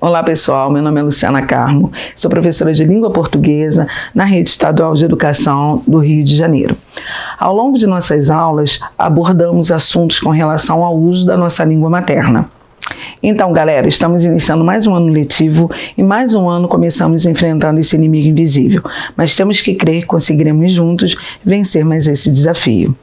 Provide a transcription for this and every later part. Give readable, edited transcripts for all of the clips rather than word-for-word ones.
Olá pessoal, meu nome é Luciana Carmo, sou professora de língua portuguesa na Rede Estadual de Educação do Rio de Janeiro. Ao longo de nossas aulas, abordamos assuntos com relação ao uso da nossa língua materna. Então, galera, estamos iniciando mais um ano letivo e mais um ano começamos enfrentando esse inimigo invisível, mas temos que crer que conseguiremos juntos vencer mais esse desafio.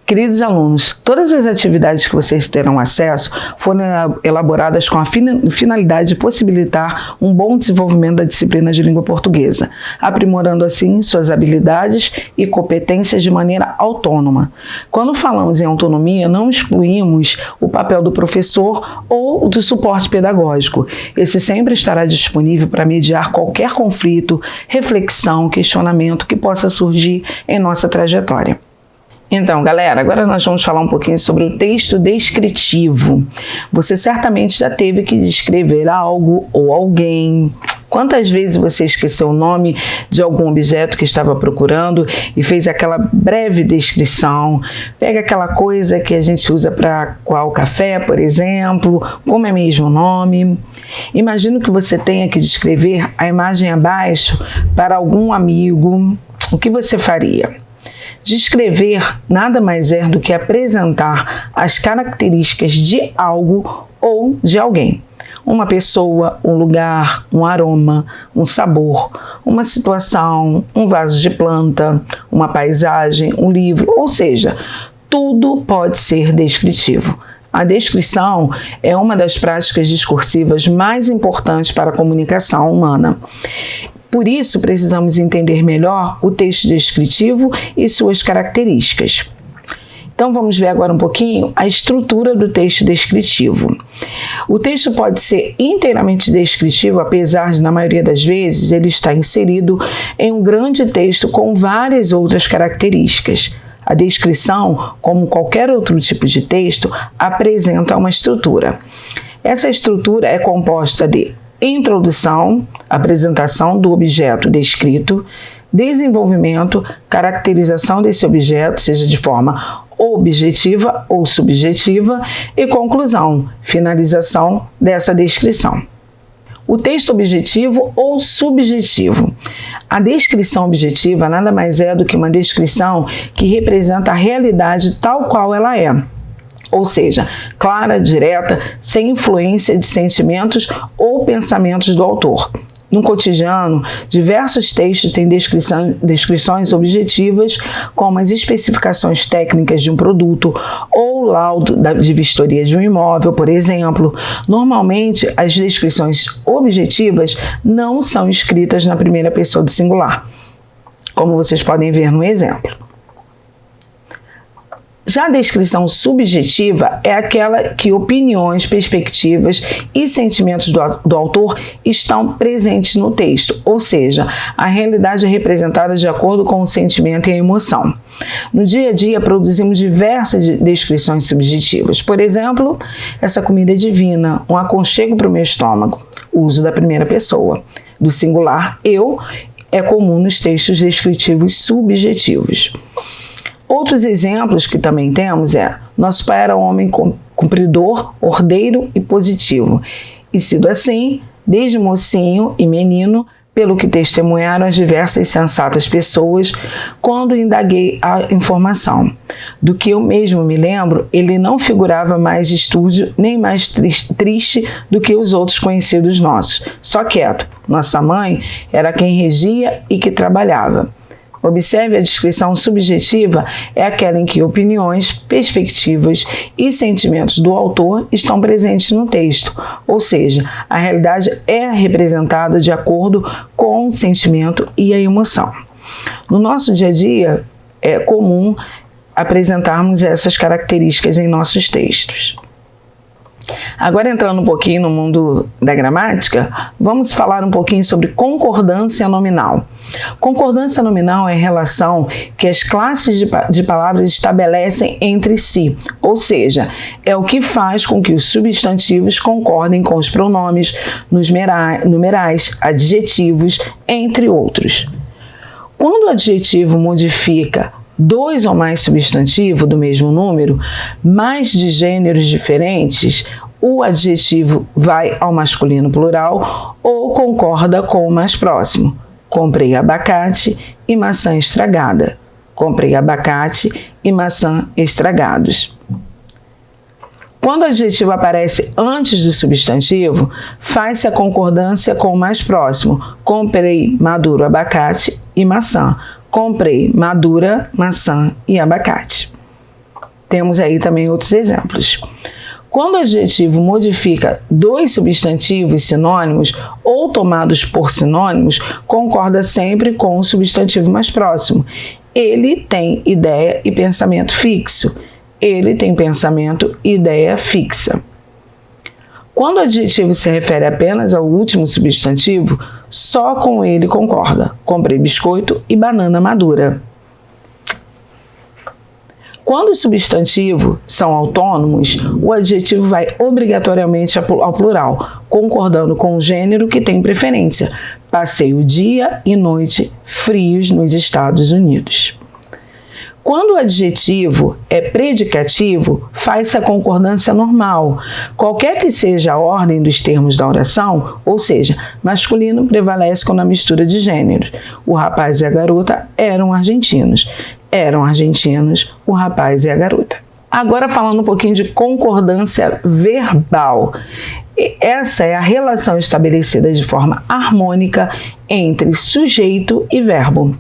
Queridos alunos, todas as atividades que vocês terão acesso foram elaboradas com a finalidade de possibilitar um bom desenvolvimento da disciplina de língua portuguesa, aprimorando assim suas habilidades e competências de maneira autônoma. Quando falamos em autonomia, não excluímos o papel do professor ou do suporte pedagógico. Esse sempre estará disponível para mediar qualquer conflito, reflexão, questionamento que possa surgir em nossa trajetória. Então, galera, agora nós vamos falar um pouquinho sobre o texto descritivo. Você certamente já teve que descrever algo ou alguém. Quantas vezes você esqueceu o nome de algum objeto que estava procurando e fez aquela breve descrição? Pega aquela coisa que a gente usa para coar o café, por exemplo, como é mesmo o nome? Imagino que você tenha que descrever a imagem abaixo para algum amigo. O que você faria? Descrever nada mais é do que apresentar as características de algo ou de alguém. Uma pessoa, um lugar, um aroma, um sabor, uma situação, um vaso de planta, uma paisagem, um livro, ou seja, tudo pode ser descritivo. A descrição é uma das práticas discursivas mais importantes para a comunicação humana. Por isso, precisamos entender melhor o texto descritivo e suas características. Então, vamos ver agora um pouquinho a estrutura do texto descritivo. O texto pode ser inteiramente descritivo, apesar de, na maioria das vezes, ele estar inserido em um grande texto com várias outras características. A descrição, como qualquer outro tipo de texto, apresenta uma estrutura. Essa estrutura é composta de introdução, apresentação do objeto descrito, desenvolvimento, caracterização desse objeto, seja de forma objetiva ou subjetiva, e conclusão, finalização dessa descrição. O texto objetivo ou subjetivo. A descrição objetiva nada mais é do que uma descrição que representa a realidade tal qual ela é. Ou seja, clara, direta, sem influência de sentimentos ou pensamentos do autor. No cotidiano, diversos textos têm descrições objetivas, como as especificações técnicas de um produto ou laudo de vistoria de um imóvel, por exemplo. Normalmente, as descrições objetivas não são escritas na primeira pessoa do singular, como vocês podem ver no exemplo. Já a descrição subjetiva é aquela que opiniões, perspectivas e sentimentos do autor estão presentes no texto, ou seja, a realidade é representada de acordo com o sentimento e a emoção. No dia a dia, produzimos diversas descrições subjetivas. Por exemplo, essa comida é divina, um aconchego para o meu estômago. O uso da primeira pessoa. Do singular, eu, é comum nos textos descritivos subjetivos. Outros exemplos que também temos nosso pai era um homem cumpridor, ordeiro e positivo. E sido assim, desde mocinho e menino, pelo que testemunharam as diversas sensatas pessoas quando indaguei a informação. Do que eu mesmo me lembro, ele não figurava mais estúdio nem mais triste do que os outros conhecidos nossos, só quieto. Nossa mãe era quem regia e que trabalhava. Observe, a descrição subjetiva é aquela em que opiniões, perspectivas e sentimentos do autor estão presentes no texto, ou seja, a realidade é representada de acordo com o sentimento e a emoção. No nosso dia a dia, é comum apresentarmos essas características em nossos textos. Agora, entrando um pouquinho no mundo da gramática, vamos falar um pouquinho sobre concordância nominal. Concordância nominal é a relação que as classes de palavras estabelecem entre si, ou seja, é o que faz com que os substantivos concordem com os pronomes, numerais, adjetivos, entre outros. Quando o adjetivo modifica dois ou mais substantivos do mesmo número, mas de gêneros diferentes, o adjetivo vai ao masculino plural ou concorda com o mais próximo. Comprei abacate e maçã estragada. Comprei abacate e maçã estragados. Quando o adjetivo aparece antes do substantivo, faz-se a concordância com o mais próximo. Comprei maduro abacate e maçã. Comprei madura maçã e abacate. Temos aí também outros exemplos. Quando o adjetivo modifica dois substantivos sinônimos ou tomados por sinônimos, concorda sempre com o substantivo mais próximo. Ele tem ideia e pensamento fixo. Ele tem pensamento e ideia fixa. Quando o adjetivo se refere apenas ao último substantivo, só com ele concorda. Comprei biscoito e banana madura. Quando os substantivos são autônomos, o adjetivo vai obrigatoriamente ao plural, concordando com o gênero que tem preferência. Passei o dia e noite frios nos Estados Unidos. Quando o adjetivo é predicativo, faz-se a concordância normal. Qualquer que seja a ordem dos termos da oração, ou seja, masculino prevalece quando a mistura de gêneros. O rapaz e a garota eram argentinos. Eram argentinos, o rapaz e a garota. Agora falando um pouquinho de concordância verbal. Essa é a relação estabelecida de forma harmônica entre sujeito e verbo.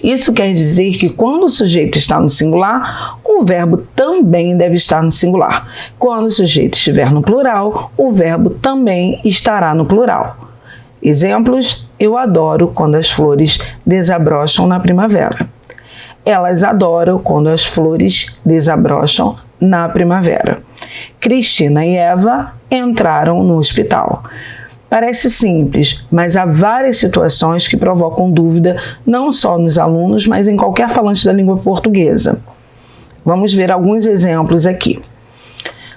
Isso quer dizer que quando o sujeito está no singular, o verbo também deve estar no singular. Quando o sujeito estiver no plural, o verbo também estará no plural. Exemplos: eu adoro quando as flores desabrocham na primavera. Elas adoram quando as flores desabrocham na primavera. Cristina e Eva entraram no hospital. Parece simples, mas há várias situações que provocam dúvida não só nos alunos, mas em qualquer falante da língua portuguesa. Vamos ver alguns exemplos aqui.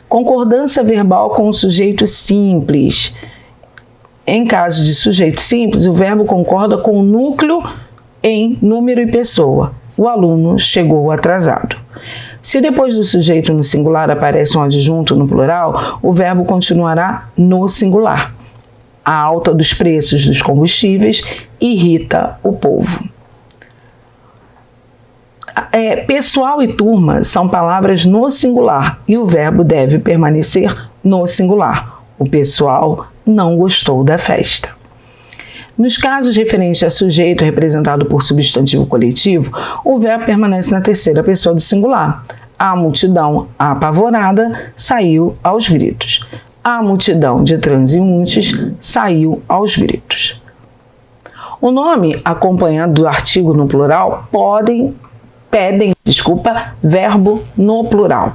Concordância verbal com o sujeito simples. Em caso de sujeito simples, o verbo concorda com o núcleo em número e pessoa. O aluno chegou atrasado. Se depois do sujeito no singular aparece um adjunto no plural, o verbo continuará no singular. A alta dos preços dos combustíveis irrita o povo. Pessoal e turma são palavras no singular e o verbo deve permanecer no singular. O pessoal não gostou da festa. Nos casos referentes a sujeito representado por substantivo coletivo, o verbo permanece na terceira pessoa do singular. A multidão apavorada saiu aos gritos. A multidão de transeuntes saiu aos gritos. O nome acompanhado do artigo no plural pedem verbo no plural.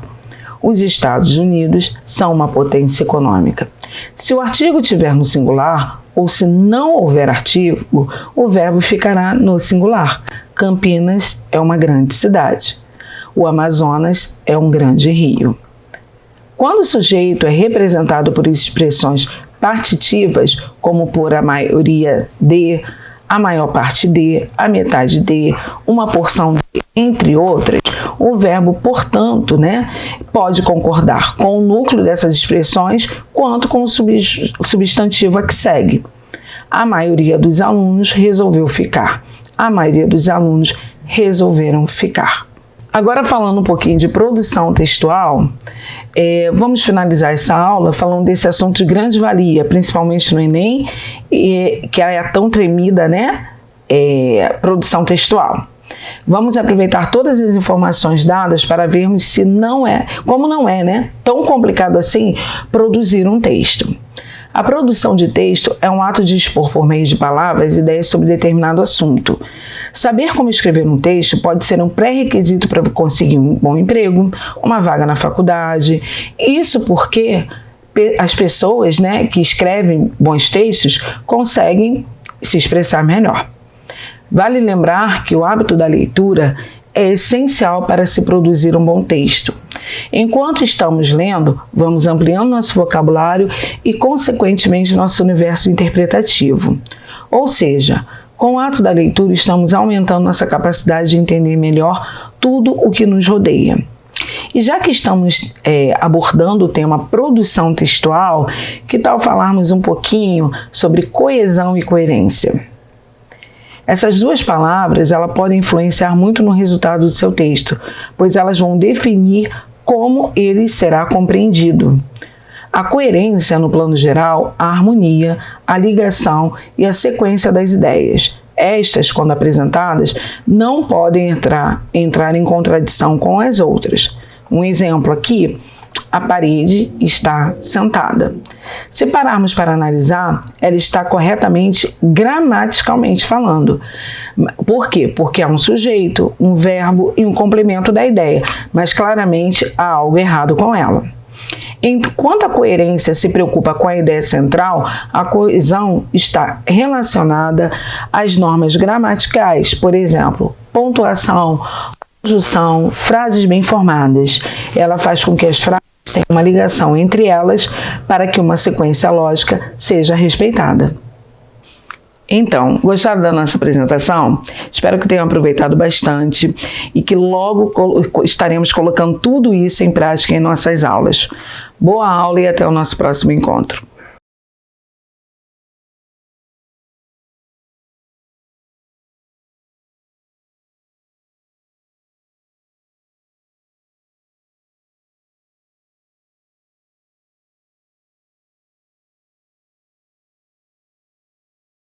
Os Estados Unidos são uma potência econômica. Se o artigo estiver no singular, ou se não houver artigo, o verbo ficará no singular. Campinas é uma grande cidade. O Amazonas é um grande rio. Quando o sujeito é representado por expressões partitivas, como por a maioria de, a maior parte de, a metade de, uma porção de, entre outras, o verbo, portanto, pode concordar com o núcleo dessas expressões quanto com o substantivo a que segue. A maioria dos alunos resolveu ficar. A maioria dos alunos resolveram ficar. Agora, falando um pouquinho de produção textual, vamos finalizar essa aula falando desse assunto de grande valia, principalmente no Enem, que é tão tremida, produção textual. Vamos aproveitar todas as informações dadas para vermos se como não é tão complicado assim produzir um texto. A produção de texto é um ato de expor por meio de palavras ideias sobre determinado assunto. Saber como escrever um texto pode ser um pré-requisito para conseguir um bom emprego, uma vaga na faculdade. Isso porque as pessoas que escrevem bons textos conseguem se expressar melhor. Vale lembrar que o hábito da leitura é essencial para se produzir um bom texto. Enquanto estamos lendo, vamos ampliando nosso vocabulário e, consequentemente, nosso universo interpretativo. Ou seja, com o ato da leitura, estamos aumentando nossa capacidade de entender melhor tudo o que nos rodeia. E já que estamos abordando o tema produção textual, que tal falarmos um pouquinho sobre coesão e coerência? Essas duas palavras elas podem influenciar muito no resultado do seu texto, pois elas vão definir como ele será compreendido. A coerência, no plano geral, a harmonia, a ligação e a sequência das ideias. Estas, quando apresentadas, não podem entrar em contradição com as outras. Um exemplo aqui, a parede está sentada. Se pararmos para analisar, ela está corretamente gramaticalmente falando. Por quê? Porque há um sujeito, um verbo e um complemento da ideia, mas claramente há algo errado com ela. Enquanto a coerência se preocupa com a ideia central, a coesão está relacionada às normas gramaticais, por exemplo, pontuação, conjunção, frases bem formadas. Ela faz com que as frases tenham uma ligação entre elas para que uma sequência lógica seja respeitada. Então, gostaram da nossa apresentação? Espero que tenham aproveitado bastante e que logo estaremos colocando tudo isso em prática em nossas aulas. Boa aula e até o nosso próximo encontro.